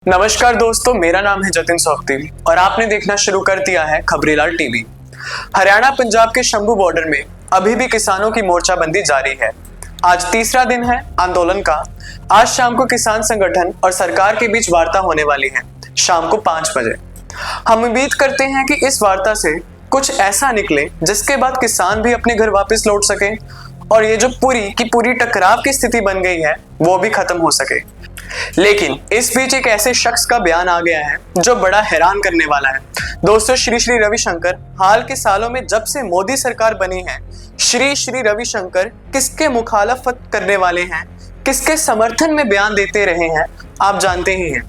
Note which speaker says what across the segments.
Speaker 1: नमस्कार दोस्तों, मेरा नाम है जतिन सोख्ती और आपने देखना शुरू कर दिया है खबरीलाल टीवी। हरियाणा पंजाब के शंभू बॉर्डर में अभी भी किसानों की मोर्चाबंदी जारी है। आज तीसरा दिन है आंदोलन का। आज शाम को किसान संगठन और सरकार के बीच वार्ता होने वाली है, शाम को 5 बजे। हम उम्मीद करते हैं कि इस वार्ता से कुछ ऐसा निकले जिसके बाद किसान भी अपने घर वापस लौट सके और ये जो पूरी की पूरी टकराव की स्थिति बन गई है वो भी खत्म हो सके। लेकिन इस बीच एक ऐसे शख्स का बयान आ गया है जो बड़ा हैरान करने वाला है। दोस्तों, श्री रविशंकर हाल के सालों में जब से मोदी सरकार बनी है, श्री रविशंकर किसके मुखालफत करने वाले हैं, किसके समर्थन में बयान देते रहे हैं, आप जानते ही हैं।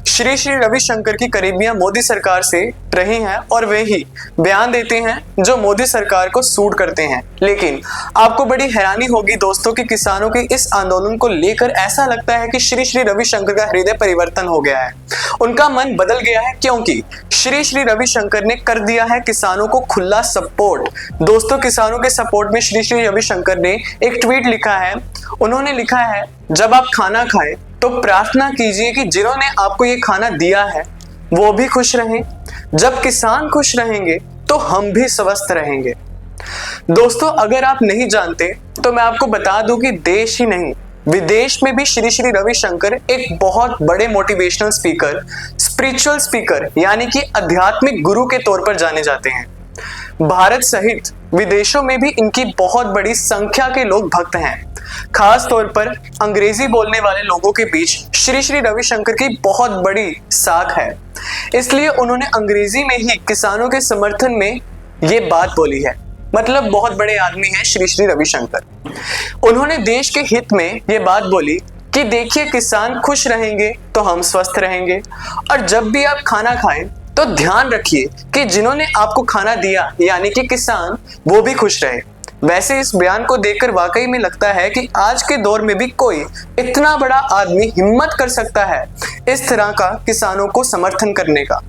Speaker 1: श्री रविशंकर की करीबियां मोदी सरकार से रही हैं और वे ही बयान देते हैं जो मोदी सरकार को सूट करते हैं। लेकिन आपको बड़ी हैरानी होगी दोस्तों कि किसानों के इस आंदोलन को लेकर ऐसा लगता है कि श्री रविशंकर का हृदय परिवर्तन हो गया है, उनका मन बदल गया है, क्योंकि श्री रविशंकर ने कर दिया है किसानों को खुला सपोर्ट। दोस्तों, किसानों के सपोर्ट में श्री रविशंकर ने एक ट्वीट लिखा है। उन्होंने लिखा है, जब आप खाना खाएं तो प्रार्थना कीजिए कि जिन्होंने आपको ये खाना दिया है वो भी खुश रहें। जब किसान खुश रहेंगे तो हम भी स्वस्थ रहेंगे। दोस्तों, अगर आप नहीं जानते तो मैं आपको बता दूं कि देश ही नहीं, विदेश में भी श्री रविशंकर एक बहुत बड़े मोटिवेशनल स्पीकर, स्पिरिचुअल स्पीकर यानी कि आध्यात्मिक गुरु के तौर पर जाने जाते हैं। भारत सहित विदेशों में भी इनकी बहुत बड़ी संख्या के लोग भक्त हैं। खास तौर पर अंग्रेजी बोलने वाले लोगों के बीच श्री रविशंकर की बहुत बड़ी साख है। इसलिए उन्होंने अंग्रेजी में ही किसानों के समर्थन में ये बात बोली है। मतलब बहुत बड़े आदमी हैं श्री रविशंकर। उन्होंने देश के हित में ये बात बोली कि देखिए, किसान खुश रहेंगे तो हम स्वस्थ रहेंगे, और जब भी आप खाना खाएं तो ध्यान रखिए कि जिन्होंने आपको खाना दिया यानी कि किसान, वो भी खुश रहे। वैसे इस बयान को देखकर वाकई में लगता है कि आज के दौर में भी कोई इतना बड़ा आदमी हिम्मत कर सकता है इस तरह का किसानों को समर्थन करने का।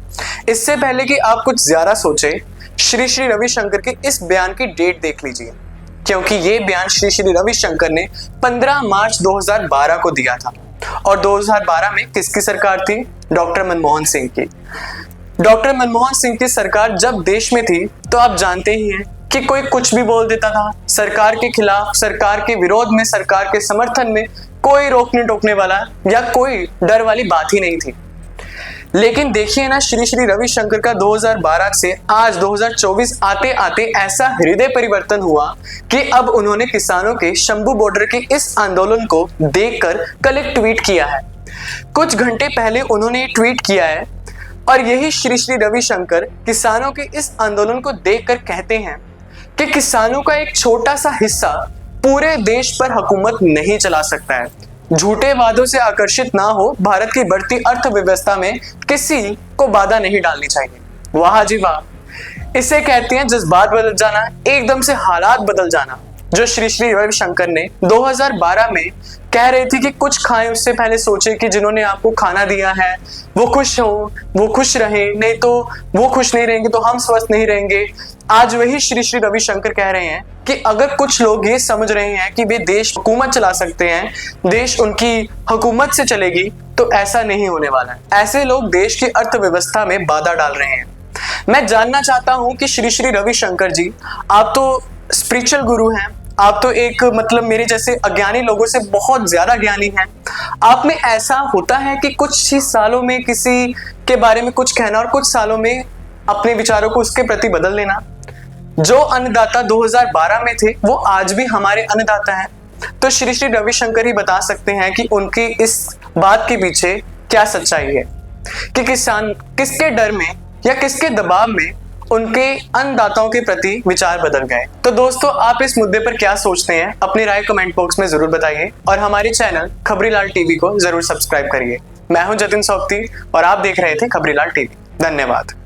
Speaker 1: इससे पहले कि आप कुछ ज्यादा सोचे, श्री रविशंकर के इस बयान की डेट देख लीजिए, क्योंकि ये बयान श्री रविशंकर ने 15 मार्च 2012 को दिया था। और 2012 में किसकी सरकार थी? डॉक्टर मनमोहन सिंह की। डॉक्टर मनमोहन सिंह की सरकार जब देश में थी तो आप जानते ही हैं कि कोई कुछ भी बोल देता था। सरकार के खिलाफ, सरकार के विरोध में, सरकार के समर्थन में कोई रोकने टोकने वाला या कोई डर वाली बात ही नहीं थी। लेकिन देखिए ना, श्री रविशंकर का 2012 से आज 2024 आते आते ऐसा हृदय परिवर्तन हुआ कि अब उन्होंने किसानों के शंभू बॉर्डर के इस आंदोलन को देखकर कल एक ट्वीट किया है। कुछ घंटे पहले उन्होंने ट्वीट किया है और यही श्री रविशंकर किसानों के इस आंदोलन को देखकर कहते हैं कि किसानों का एक छोटा सा हिस्सा पूरे देश पर हुकूमत नहीं चला सकता है। झूठे वादों से आकर्षित ना हो, भारत की बढ़ती अर्थव्यवस्था में किसी को बाधा नहीं डालनी चाहिए। वाह जी वाह, इसे कहते हैं जज्बात बदल जाना, एकदम से हालात बदल जाना। जो श्री रविशंकर ने 2012 में कह रहे थे कि कुछ खाएं उससे पहले सोचे कि जिन्होंने आपको खाना दिया है वो खुश हो, वो खुश रहे, नहीं तो वो खुश नहीं रहेंगे तो हम स्वस्थ नहीं रहेंगे। आज वही श्री रविशंकर कह रहे हैं कि अगर कुछ लोग ये समझ रहे हैं कि वे देश हुकूमत चला सकते हैं, देश उनकी हुकूमत से चलेगी, तो ऐसा नहीं होने वाला है। ऐसे लोग देश की अर्थव्यवस्था में बाधा डाल रहे हैं। मैं जानना चाहता हूं कि श्री रविशंकर जी, आप तो स्पिरिचुअल गुरु हैं, आप तो एक मतलब मेरे जैसे अज्ञानी लोगों से बहुत ज्यादा ज्ञानी हैं। आप में ऐसा होता है कि कुछ ही सालों में किसी के बारे में कुछ कहना और कुछ सालों में अपने विचारों को उसके प्रति बदल लेना। जो अन्नदाता 2012 में थे वो आज भी हमारे अन्नदाता हैं। तो श्री रविशंकर ही बता सकते हैं कि उनकी इस बात के पीछे क्या सच्चाई है, कि किसान किसके डर में या किसके दबाव में उनके अन्नदाताओं के प्रति विचार बदल गए। तो दोस्तों, आप इस मुद्दे पर क्या सोचते हैं? अपनी राय कमेंट बॉक्स में जरूर बताइए और हमारे चैनल खबरीलाल टीवी को जरूर सब्सक्राइब करिए। मैं हूं जतिन सोख्ती और आप देख रहे थे खबरीलाल टीवी। धन्यवाद।